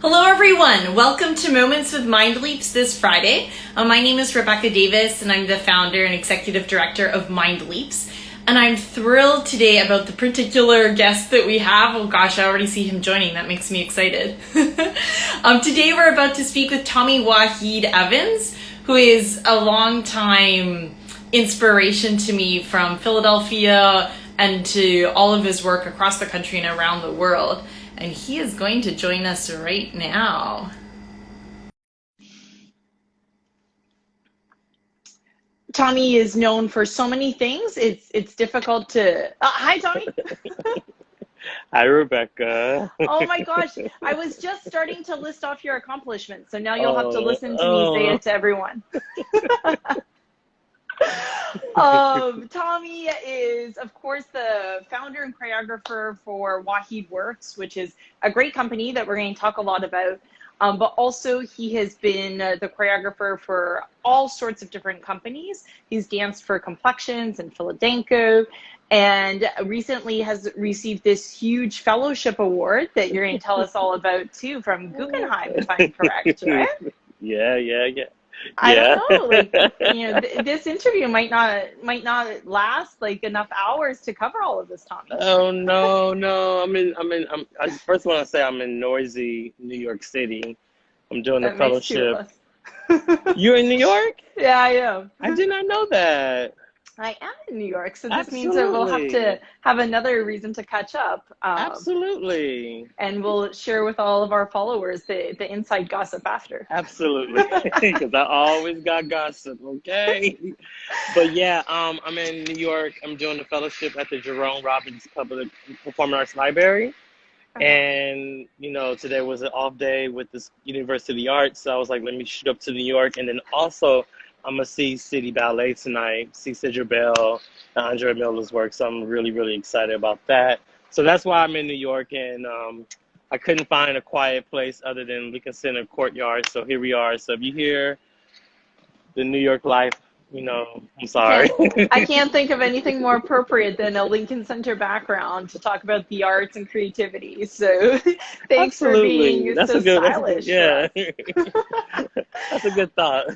Hello everyone, welcome to Moments with MindLeaps this Friday. My name is Rebecca Davis and I'm the founder and executive director of MindLeaps. And I'm thrilled today about the particular guest that we have. Oh gosh, I already see him joining, that makes me excited. Today we're about to speak with Tommie-Waheed Evans, who is a longtime inspiration to me from Philadelphia and to all of his work across the country and around the world. And he is going to join us right now. Tommie is known for so many things. It's difficult to... hi, Tommie. Hi, Rebecca. Oh my gosh. I was just starting to list off your accomplishments. So now you'll have to listen to me say it to everyone. Tommie is, of course, the founder and choreographer for Waheed Works, which is a great company that we're going to talk a lot about. But also he has been the choreographer for all sorts of different companies. He's danced for Complexions and Philadanco, and recently has received this huge fellowship award that you're going to tell us all about too from Guggenheim, if I'm correct, right? Yeah. I don't know, like, this interview might not last like enough hours to cover all of this, Tommie. Oh no. I first want to say I'm in noisy New York City. I'm doing the fellowship. You're in New York? Yeah, I am. I did not know that. I am in New York, so this means that we'll have to have another reason to catch up. Absolutely. And we'll share with all of our followers the inside gossip after. Absolutely, because I always got gossip, okay? But yeah, I'm in New York. I'm doing the fellowship at the Jerome Robbins Public Performing Arts Library. And, today was an off day with this University Arts, so I was like, let me shoot up to New York. And then also, I'm going to see City Ballet tonight, see Sidra Bell and Andre Miller's work. So I'm really, really excited about that. So that's why I'm in New York. And I couldn't find a quiet place other than Lincoln Center Courtyard. So here we are. So if you hear the New York life, I'm sorry. I can't think of anything more appropriate than a Lincoln Center background to talk about the arts and creativity. So thanks for being so stylish. That's a good thought.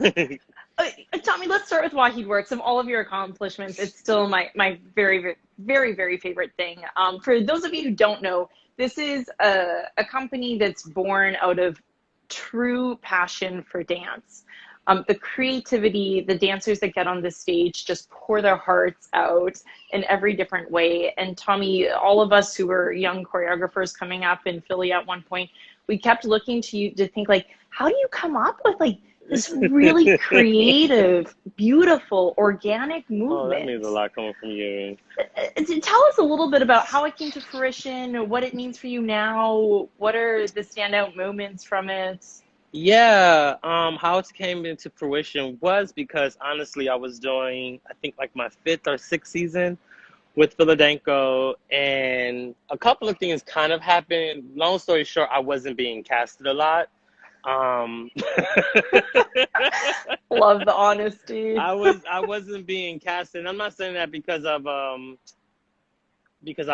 Tommie, let's start with Waheed Works. Of all of your accomplishments, it's still my very, very, very favorite thing. For those of you who don't know, this is a company that's born out of true passion for dance. The creativity, the dancers that get on this stage just pour their hearts out in every different way. And Tommie, all of us who were young choreographers coming up in Philly at one point, we kept looking to you to think, like, how do you come up with, like, this really creative, beautiful, organic movement? Oh, that means a lot coming from you. Tell us a little bit about how it came to fruition, what it means for you now, what are the standout moments from it? Yeah, how it came into fruition was because, honestly, I was doing, I think, like my 5th or 6th season with Philadanco, and a couple of things kind of happened. Long story short, I wasn't being casted a lot. Love the honesty. I wasn't being casted. I'm not saying that because I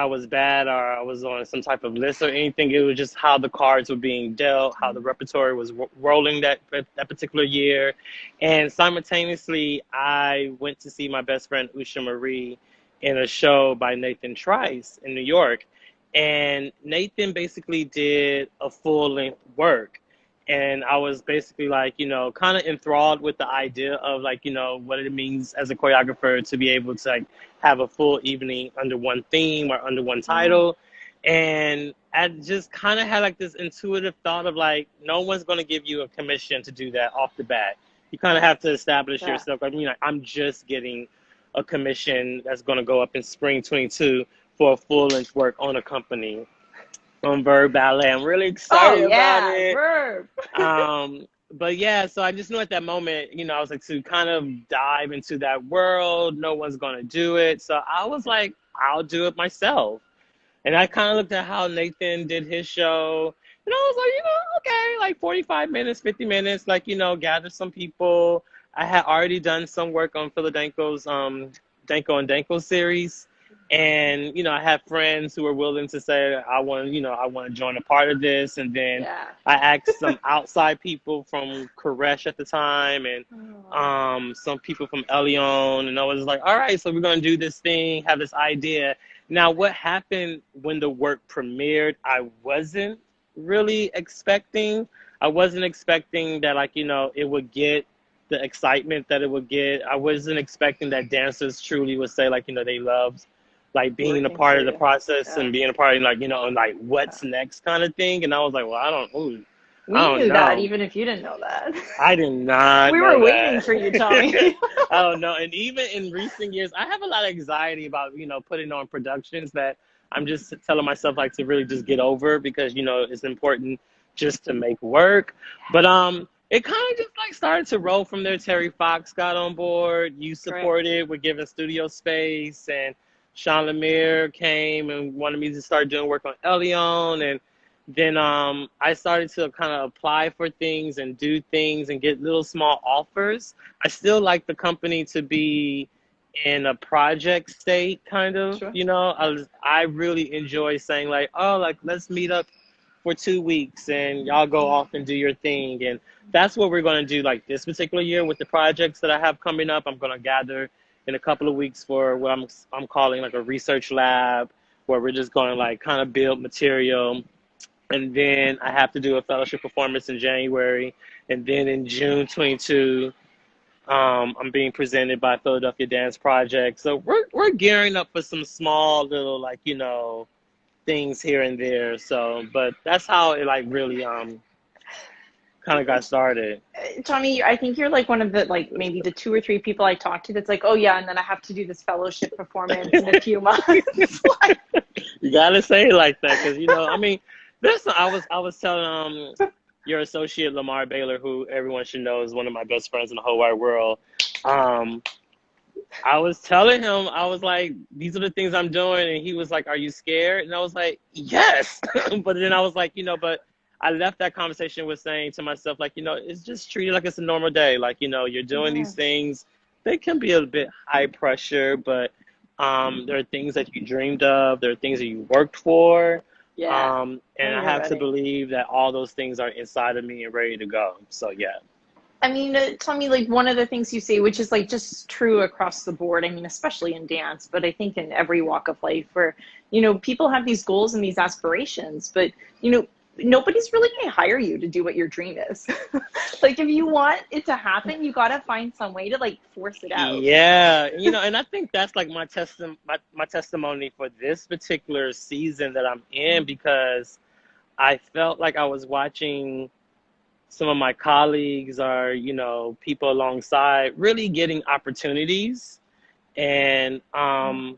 was bad or I was on some type of list or anything. It was just how the cards were being dealt, how the repertoire was rolling that particular year. And simultaneously, I went to see my best friend, Usha Marie, in a show by Nathan Trice in New York. And Nathan basically did a full-length work. And I was basically like, kind of enthralled with the idea of like, what it means as a choreographer to be able to like have a full evening under one theme or under one title. And I just kind of had like this intuitive thought of like, no one's going to give you a commission to do that off the bat. You kind of have to establish yourself. I mean, like, I'm just getting a commission that's going to go up in spring 22 for a full-length work on a company. On Verb Ballet. I'm really excited about it. Verb. But yeah, so I just knew at that moment, I was like, to kind of dive into that world, no one's going to do it. So I was like, I'll do it myself. And I kind of looked at how Nathan did his show. And I was like, okay, like 45 minutes, 50 minutes, like, gather some people. I had already done some work on Philadanco's Danko and Danko series. And, you know, I have friends who are willing to say, I want to join a part of this. And then Yeah. I asked some outside people from Koresh at the time and some people from Elion. And I was like, all right, so we're going to do this thing, have this idea. Now, what happened when the work premiered, I wasn't really expecting. I wasn't expecting that, like, you know, it would get the excitement that it would get. I wasn't expecting that dancers truly would say, like, you know, they loved like being a part of the process and being a part of, like, you know, like what's next kind of thing. And I was like, well, I don't knew know. That even if you didn't know that. I did not. We were waiting for you, Tommie. I don't know. And even in recent years, I have a lot of anxiety about, you know, putting on productions that I'm just telling myself like to really just get over, because, you know, it's important just to make work. But it kind of just like started to roll from there. Terry Fox got on board. You supported. We're giving studio space, and Sean Lemire came and wanted me to start doing work on Elion. And then I started to kind of apply for things and do things and get little small offers. I still like the company to be in a project state, kind of, you know. I really enjoy saying like, oh, like, let's meet up for 2 weeks and y'all go off and do your thing. And that's what we're going to do like this particular year with the projects that I have coming up. I'm going to gather in a couple of weeks for what I'm calling like a research lab, where we're just going to like kind of build material. And then I have to do a fellowship performance in January. And then in June 22, I'm being presented by Philadelphia Dance Project. So we're gearing up for some small little, like, you know, things here and there. So, but that's how it like really kind of got started. Tommie, I think you're like one of the, like, maybe the 2 or 3 people I talk to that's like, oh yeah, and then I have to do this fellowship performance in a few months. You gotta say it like that, because, you know, I mean, I was telling your associate Lamar Baylor, who everyone should know is one of my best friends in the whole wide world. I was telling him, I was like, these are the things I'm doing, and he was like, are you scared? And I was like, yes. But then I was like, you know, but I left that conversation with saying to myself, like, you know, it's just treated like it's a normal day. Like, you know, you're doing these things. They can be a bit high pressure, but there are things that you dreamed of. There are things that you worked for. Yeah. And I have to believe that all those things are inside of me and ready to go. So, yeah. I mean, Tommie, like, one of the things you say, which is like just true across the board, I mean, especially in dance, but I think in every walk of life, where, you know, people have these goals and these aspirations, but, you know, nobody's really going to hire you to do what your dream is. Like, if you want it to happen, you got to find some way to like force it out. Yeah. You know, and I think that's like my testimony for this particular season that I'm in, because I felt like I was watching some of my colleagues or, you know, people alongside really getting opportunities. And I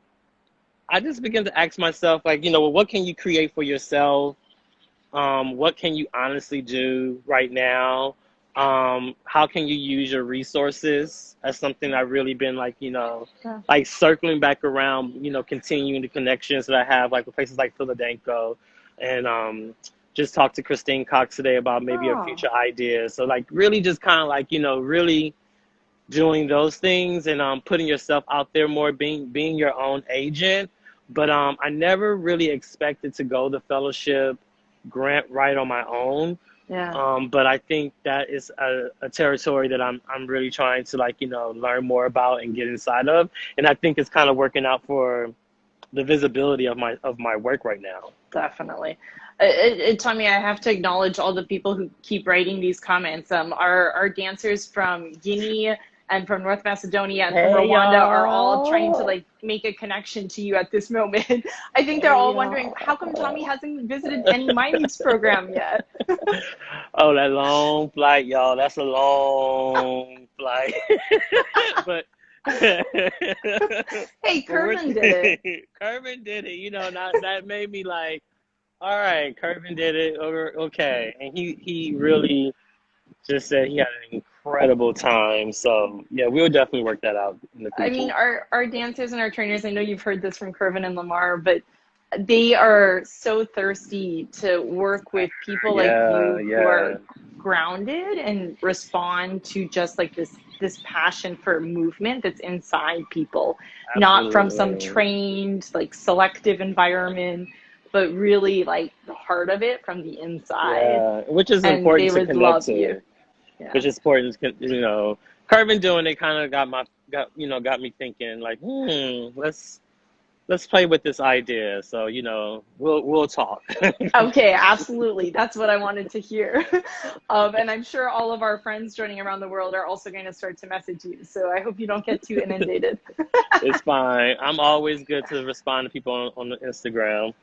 just began to ask myself, like, you know, well, what can you create for yourself? What can you honestly do right now? How can you use your resources? That's something I've really been like, you know, like circling back around, you know, continuing the connections that I have, like with places like Philadanco, and just talked to Christine Cox today about maybe a future idea. So like really just kind of like, you know, really doing those things and putting yourself out there more, being your own agent. But I never really expected to go the fellowship grant right on my own. Yeah. But I think that is a territory that I'm really trying to, like, you know, learn more about and get inside of. And I think it's kind of working out for the visibility of my work right now. Definitely. Tommie, I have to acknowledge all the people who keep writing these comments. Our dancers from Guinea and from North Macedonia and from Rwanda are all trying to like make a connection to you at this moment. I think they're all wondering, how come Tommie hasn't visited any MindLeaps program yet? Oh, that long flight, y'all. That's a long flight. But hey, Kervin did it. Kervin did it. You know, that made me like, all right, Kervin did it. Okay. And he really just said he had an incredible time. So yeah, we'll definitely work that out in the future. I mean, our dancers and our trainers, I know you've heard this from Kervin and Lamar, but they are so thirsty to work with people like you who are grounded and respond to just like this passion for movement that's inside people, not from some trained like selective environment, but really like the heart of it from the inside. Which is and important they to would connect love to. you. Yeah. Which is important, you know. Carvin doing it kind of got me thinking like, let's play with this idea. So, you know, we'll talk. Okay, absolutely. That's what I wanted to hear. And I'm sure all of our friends joining around the world are also going to start to message you. So I hope you don't get too inundated. It's fine. I'm always good to respond to people on the Instagram.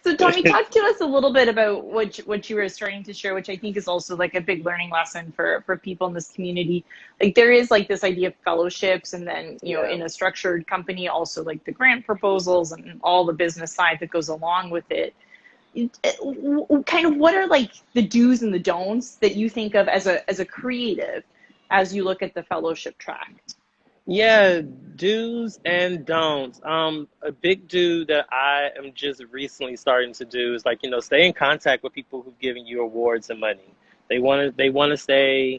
So Tommie, talk to us a little bit about what you were starting to share, which I think is also like a big learning lesson for people in this community. Like there is like this idea of fellowships, and then, you know, in a structured company, also like the grant proposals and all the business side that goes along with it. Kind of what are like the do's and the don'ts that you think of as a creative as you look at the fellowship track? Yeah, do's and don'ts. A big do that I am just recently starting to do is like, you know, stay in contact with people who've given you awards and money. They want to stay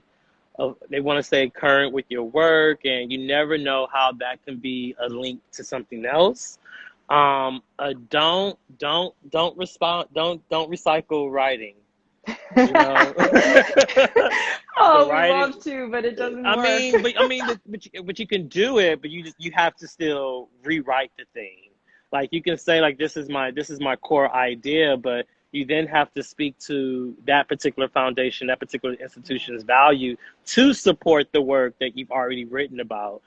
current with your work, and you never know how that can be a link to something else. Don't recycle writing. You know? Oh, we love to, but it doesn't work. But you can do it, but you have to still rewrite the thing. Like you can say like this is my core idea, but you then have to speak to that particular foundation, that particular institution's value to support the work that you've already written about.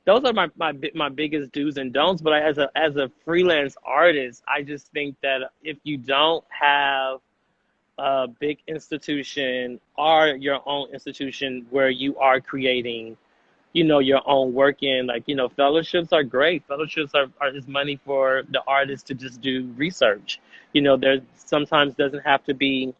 Those are my biggest do's and don'ts. But as a freelance artist, I just think that if you don't have a big institution or your own institution where you are creating, you know, your own work in, like, you know, fellowships are great. Fellowships are is money for the artist to just do research. You know, there sometimes doesn't have to be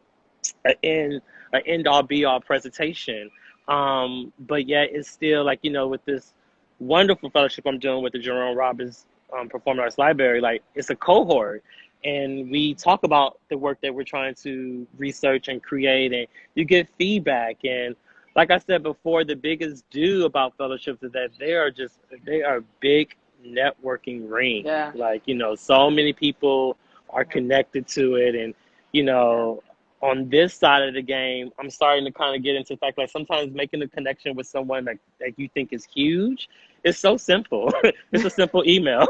an end all be all presentation. But yet it's still like, you know, with this wonderful fellowship I'm doing with the Jerome Robbins Performing Arts Library, like it's a cohort. And we talk about the work that we're trying to research and create, and you get feedback. And like I said before, the biggest do about fellowships is that they are big networking rings. Yeah. Like, you know, so many people are connected to it. And, you know, on this side of the game, I'm starting to kind of get into the fact, like sometimes making a connection with someone that you think is huge, it's so simple. It's a simple email.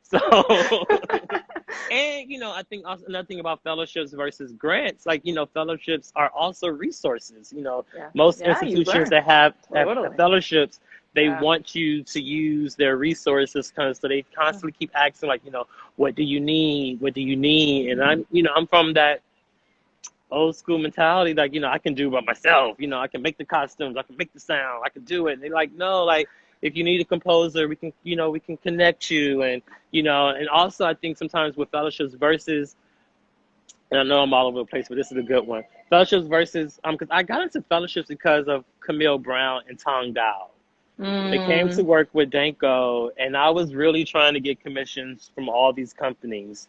So, and, you know, I think also another thing about fellowships versus grants, like, you know, fellowships are also resources. You know, most institutions that have fellowships, they want you to use their resources kind of, so they constantly keep asking, like, you know, what do you need? What do you need? And I'm from that old school mentality, like, you know, I can do it by myself. You know, I can make the costumes, I can make the sound, I can do it. And they're like, no, like, if you need a composer, we can connect you. And, you know, and also I think sometimes with fellowships versus, and I know I'm all over the place, but this is a good one. Fellowships versus, because I got into fellowships because of Camille Brown and Tong Dao. They came to work with Danko, and I was really trying to get commissions from all these companies.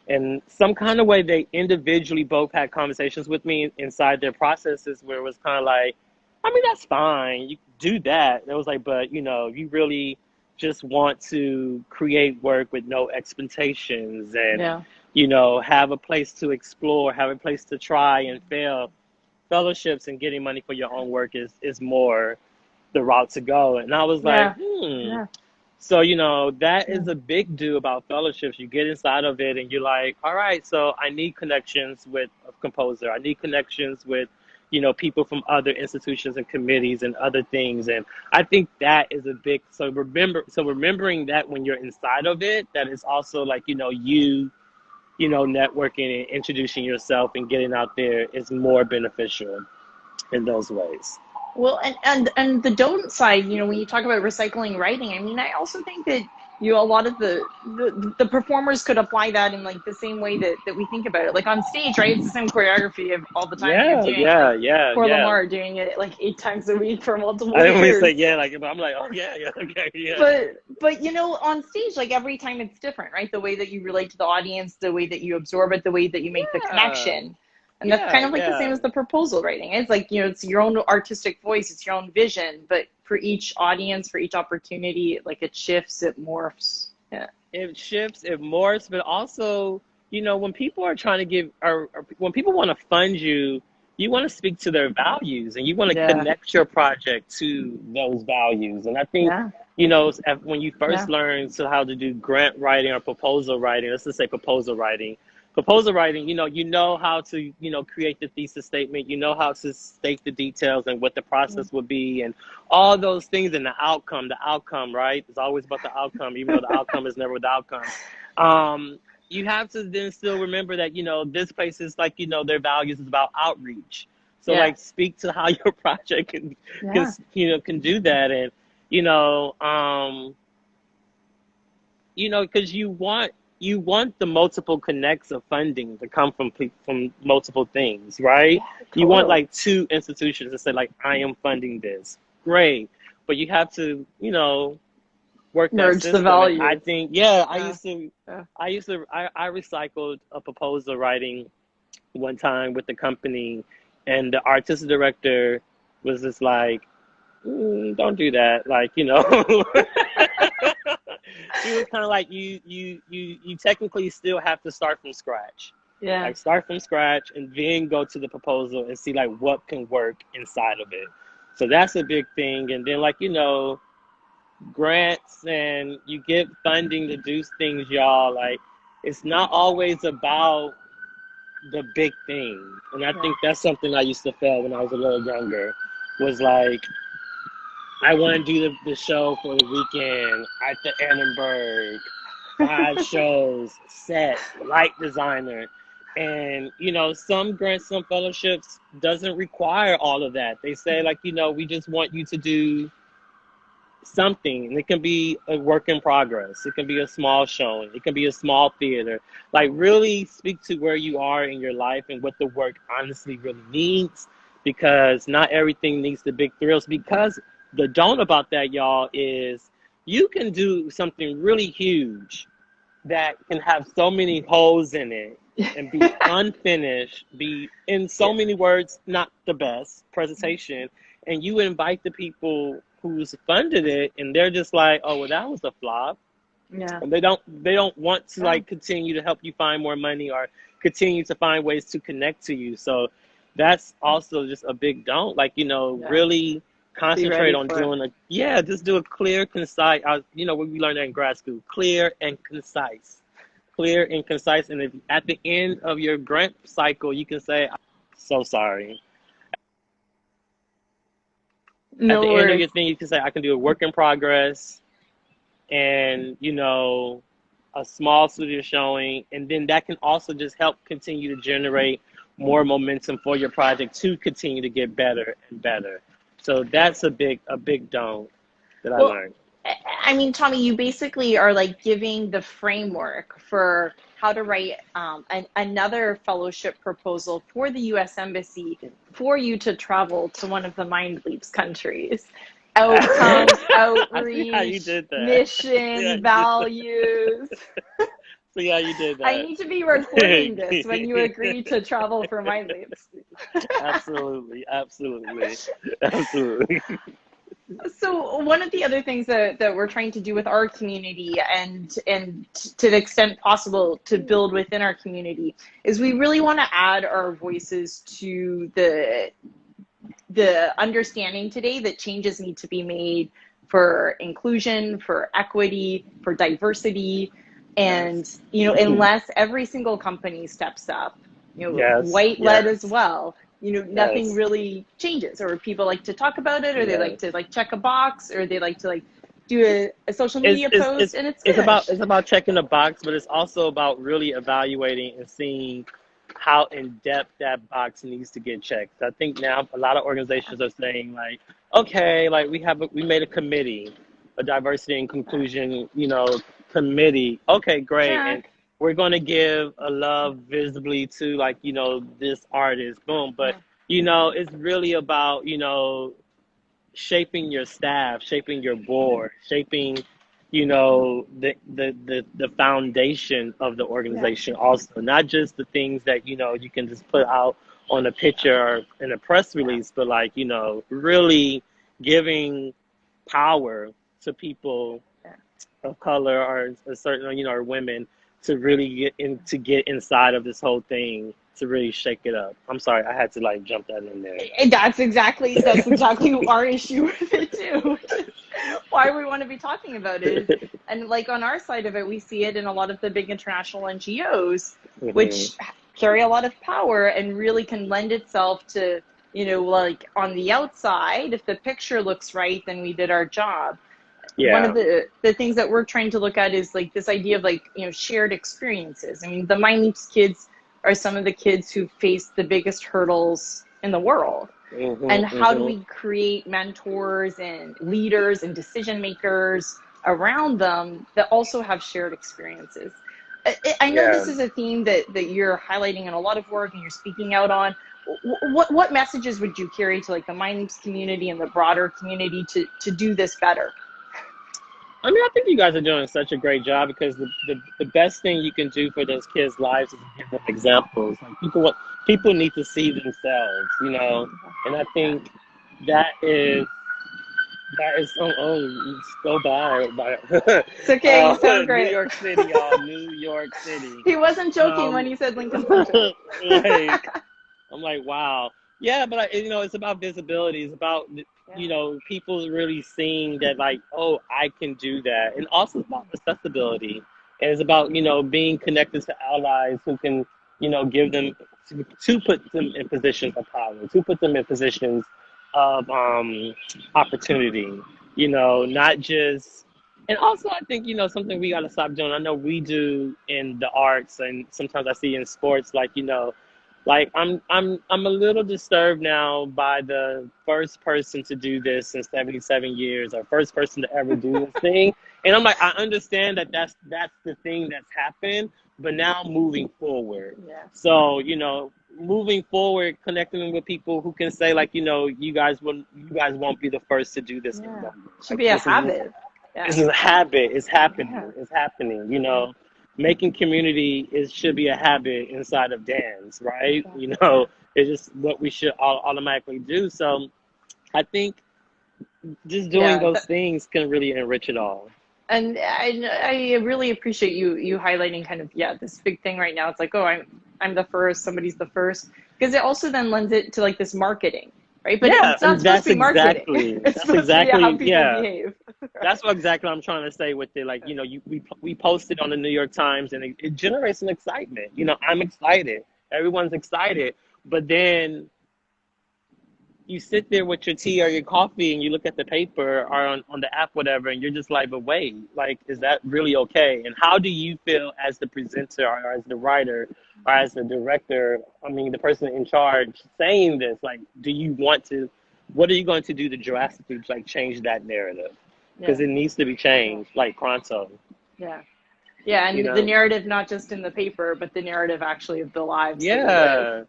And some kind of way they individually both had conversations with me inside their processes where it was kind of like, I mean, that's fine. You do that. And it was like, but, you know, you really just want to create work with no expectations and, you know, have a place to explore, have a place to try and fail. Fellowships and getting money for your own work is more the route to go. And I was like, So, you know, that is a big do about fellowships. You get inside of it and you're like, all right, so I need connections with a composer. I need connections with, you know, people from other institutions and committees and other things. And I think that is a big, so remembering that when you're inside of it, that is also like, you know, networking and introducing yourself and getting out there is more beneficial in those ways. Well, and the don't side, you know, when you talk about recycling writing, I mean, I also think that a lot of the performers could apply that in like the same way that we think about it. Like on stage, right? It's the same choreography of all the time that you're doing. Poor Lamar doing it like 8 times a week for multiple years. I always say but I'm like, oh yeah, okay, yeah. But on stage, like every time it's different, right? The way that you relate to the audience, the way that you absorb it, the way that you make the connection. And that's kind of like the same as the proposal writing. It's like, it's your own artistic voice, it's your own vision, but for each audience, for each opportunity, like it shifts, it morphs. Yeah. It shifts, it morphs, but also, when people are trying to when people want to fund you, you want to speak to their values and you want to connect your project to those values. And I think, when you first learn how to do grant writing or proposal writing, let's just say proposal writing, you know how to, create the thesis statement, you know how to state the details and what the process would be and all those things and the outcome, right? It's always about the outcome, even though the outcome is never the outcome. You have to then still remember that, this place is like, their values is about outreach. So like speak to how your project can do that. And, because you want the multiple connects of funding to come from multiple things, right? Yeah, totally. You want like 2 institutions to say like, I am funding this. Great. But you have to, work merge the value. I think, I recycled a proposal writing one time with the company and the artistic director was just like, don't do that. Like, He was kind of like, you technically still have to start from scratch. Yeah. Like start from scratch and then go to the proposal and see like what can work inside of it. So that's a big thing. And then like, grants and you get funding to do things, y'all. Like it's not always about the big thing. And I think that's something I used to feel when I was a little younger, was like, I want to do the show for the weekend at the Annenberg, 5 shows, set, light designer. And, some grants, some fellowships doesn't require all of that. They say like, we just want you to do something. And it can be a work in progress. It can be a small showing. It can be a small theater. Like really speak to where you are in your life and what the work honestly really needs, because not everything needs the big thrills. Because the don't about that, y'all, is you can do something really huge that can have so many holes in it and be unfinished, be in so many words, not the best presentation. And you invite the people who's funded it and they're just like, oh, well, that was a flop. Yeah. And they don't want to like continue to help you find more money or continue to find ways to connect to you. So that's also just a big don't, like, really concentrate on doing just do a clear, concise, what we learned in grad school, clear and concise. And if at the end of your grant cycle, you can say, I'm so sorry. At the end of your thing, you can say, I can do a work in progress and, a small studio showing. And then that can also just help continue to generate more momentum for your project to continue to get better and better. So that's a big don't that I learned. I mean, Tommie, you basically are like giving the framework for how to write another fellowship proposal for the U.S. Embassy for you to travel to one of the MindLeaps countries. Outcomes, outreach, mission, values. See how you did that. I need to be recording this when you agree to travel for MindLeaps. Absolutely. So one of the other things that we're trying to do with our community and to the extent possible to build within our community is we really want to add our voices to the understanding today that changes need to be made for inclusion, for equity, for diversity. And, unless every single company steps up, white-led as well, nothing really changes, or people like to talk about it, or they like to check a box, or they like to do a social media post, and it's about checking a box, but it's also about really evaluating and seeing how in depth that box needs to get checked. I think now a lot of organizations are saying like, okay, like we made a committee, a diversity and inclusion, committee. Okay, great. And Check. we're going to give a love visibly to, like, this artist, boom. But, Yeah. it's really about, shaping your staff, shaping your board, shaping, the foundation of the Yeah. organization also, not just the things that, you can just put out on a picture or in a press Yeah. release, but like, really giving power to people Yeah. of color or certain, or women to really get inside of this whole thing to really shake it up. I'm sorry, I had to like jump that in there. And that's exactly our issue with it too. Why we want to be talking about it. And like on our side of it, we see it in a lot of the big international NGOs, which carry a lot of power and really can lend itself to, like on the outside, if the picture looks right, then we did our job. Yeah. One of the things that we're trying to look at is like this idea of like, shared experiences. I mean, the MindLeaps kids are some of the kids who face the biggest hurdles in the world. And how do we create mentors and leaders and decision makers around them that also have shared experiences? I know this is a theme that you're highlighting in a lot of work and you're speaking out on. What messages would you carry to like the MindLeaps community and the broader community to do this better? I mean, I think you guys are doing such a great job because the best thing you can do for those kids' lives is give them examples. Like people need to see themselves, and I think that is you just go by. It's okay, you sound great. New York City, y'all. New York City. He wasn't joking when he said Lincoln Center. I'm like, wow. Yeah, but it's about visibility. It's about people really seeing that, like, oh, I can do that, and also it's about accessibility, and it's about being connected to allies who can give them to put them in positions of power, to put them in positions of opportunity. Not just. And also, I think something we gotta stop doing. I know we do in the arts, and sometimes I see in sports, like like I'm a little disturbed now by the first person to do this in 77 years, or first person to ever do this thing. And I'm like, I understand that that's the thing that's happened, but now moving forward. Yeah. So, moving forward, connecting with people who can say like, you guys won't be the first to do this. Yeah. Should be a habit. This is a habit. It's happening. Yeah. It's happening, Making community should be a habit inside of dance, right? It's just what we should automatically do. So I think just doing those things can really enrich it all. And I really appreciate you highlighting kind of, this big thing right now. It's like, oh, I'm the first, somebody's the first. Because it also then lends it to like this marketing, right? But it's not supposed to be marketing. It's supposed to be how people behave. That's what exactly I'm trying to say with it. Like, we posted on the New York Times, and it generates an excitement. I'm excited. Everyone's excited. But then you sit there with your tea or your coffee and you look at the paper or on the app, whatever, and you're just like, but wait, like, is that really okay? And how do you feel as the presenter or as the writer or as the director, the person in charge saying this? Like, what are you going to do to drastically like change that narrative? Because it needs to be changed, like pronto. Yeah. Yeah, and the narrative, not just in the paper, but the narrative actually of the lives. Yeah.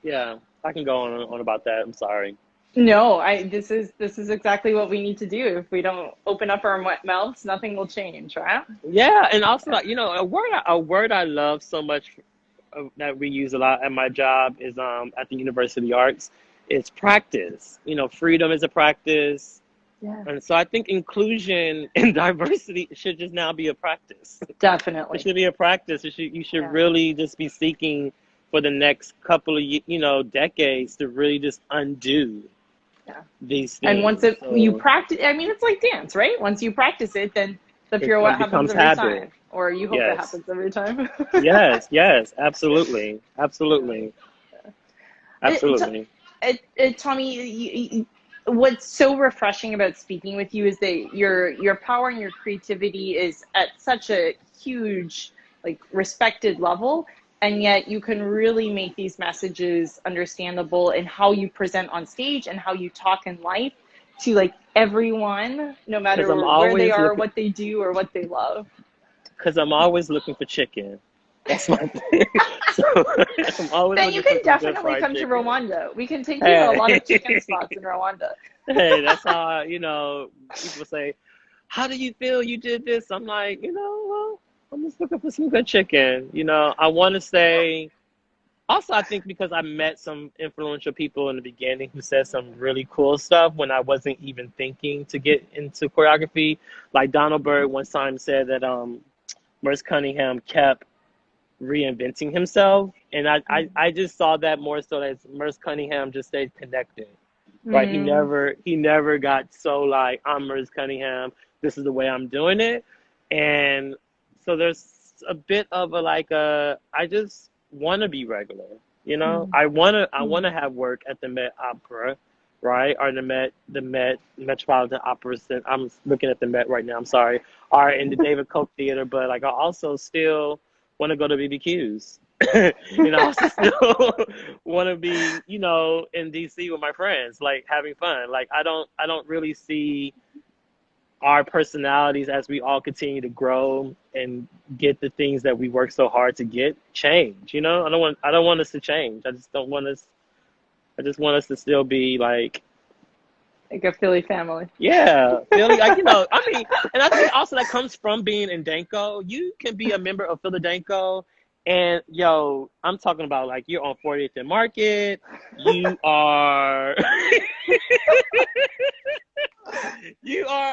Yeah. I can go on about that. I'm sorry. No, this is exactly what we need to do. If we don't open up our mouths, nothing will change, right? Yeah, and also, a word I love so much that we use a lot at my job is at the University Arts. It's practice. Freedom is a practice. Yeah. And so I think inclusion and diversity should just now be a practice. Definitely. It should be a practice. You should really just be seeking for the next couple of decades to really just undo these things. And once you practice, it's like dance, right? Once you practice it, then the pirouette happens every time, or you hope it happens every time. yes, absolutely. Tommie, what's so refreshing about speaking with you is that your power and your creativity is at such a huge, like, respected level, and yet you can really make these messages understandable in how you present on stage and how you talk in life. to like everyone, no matter where they are, what they do, or what they love? Because I'm always looking for chicken. That's my thing. So I'm always then you can definitely come to Rwanda. We can take you to a lot of chicken spots in Rwanda. Hey, that's how people say, how do you feel you did this? I'm like, well, I'm just looking for some good chicken. I want to say, also, I think because I met some influential people in the beginning who said some really cool stuff when I wasn't even thinking to get into choreography. Like Donald Byrd one time said that Merce Cunningham kept reinventing himself. And I just saw that more so as Merce Cunningham just stayed connected. Right? He never got so like, I'm Merce Cunningham, this is the way I'm doing it. And so there's a bit of I just want to be regular, I want to have work at the Met Opera, right, or the Metropolitan Opera Center. I'm looking at the Met right now, I'm sorry, or in the David Koch Theater, but like I also still want to go to BBQs. I also still want to be, in DC with my friends, like having fun. Like I don't really see our personalities as we all continue to grow and get the things that we work so hard to get change. I don't want us to change. I just want us to still be like a Philly family. Yeah, Philly. I mean, and I think also that comes from being in Danco. You can be a member of Philadanco, and I'm talking about like you're on 40th and Market. You are.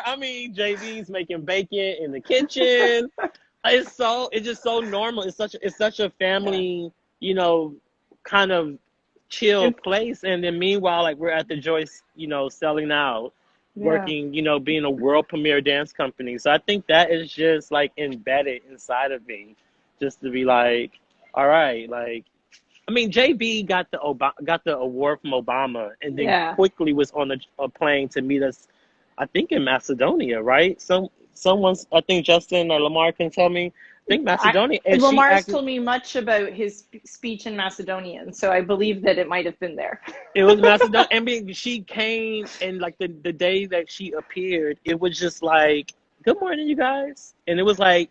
I mean, JV's making bacon in the kitchen. It's just so normal. It's such a family, kind of chill place. And then meanwhile, like we're at the Joyce, selling out, working, being a world premiere dance company. So I think that is just like embedded inside of me, just to be like, all right, like, I mean, JB got the award from Obama, and then quickly was on a plane to meet us, I think in Macedonia, right? Someone's, I think Justin or Lamar can tell me, I think Macedonia. Lamar's told me much about his speech in Macedonian, so I believe that it might have been there. It was Macedonia. I mean, she came, and like the day that she appeared, it was just like, good morning, you guys. And it was like,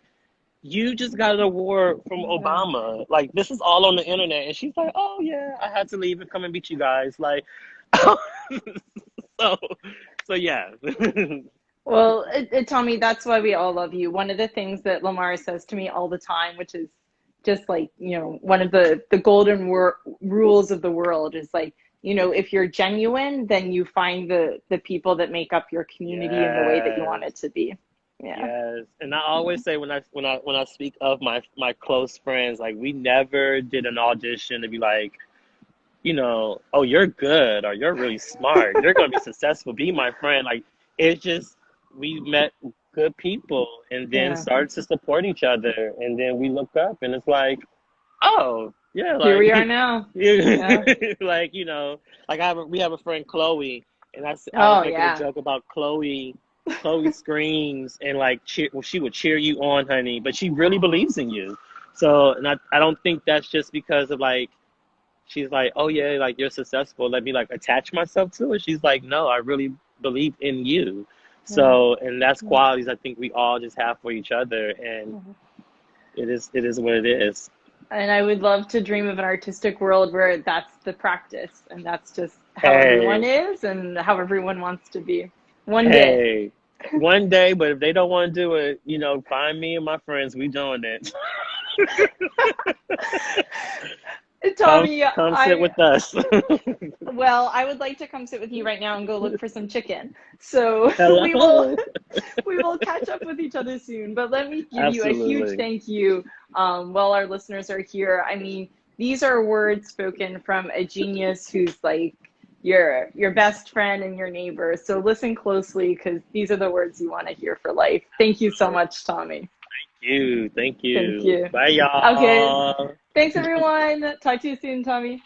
you just got an award from Obama. Like, this is all on the internet. And she's like, oh, yeah, I had to leave and come and meet you guys. Like, so yeah. Well, Tommie, that's why we all love you. One of the things that Lamar says to me all the time, which is just like, one of the golden rules of the world is like, if you're genuine, then you find the people that make up your community in the way that you want it to be. Yeah. Yes. And I always say when I speak of my close friends, like we never did an audition to be like, oh, you're good, or you're really smart, you're going to be successful, be my friend. Like, it's just, we met good people and then started to support each other. And then we look up and it's like, oh, yeah. Like, here we are now. Like, like we have a friend, Chloe, and I was making a joke about Chloe screams and like she would cheer you on, honey, but she really believes in you. So, and I don't think that's just because of like, she's like, oh yeah, like you're successful, let me like attach myself to it. She's like, no, I really believe in you. So, and that's qualities I think we all just have for each other, and it is what it is. And I would love to dream of an artistic world where that's the practice, and that's just how everyone is and how everyone wants to be. One day, but if they don't want to do it, find me and my friends, we doing it. Tommy, come sit with us. Well, I would like to come sit with you right now and go look for some chicken. So we will catch up with each other soon. But let me give you a huge thank you while our listeners are here. I mean, these are words spoken from a genius who's like your best friend and your neighbor. So listen closely, because these are the words you want to hear for life. Thank you so much, Tommie. Thank you. Bye, y'all. Okay. Thanks, everyone. Talk to you soon, Tommie.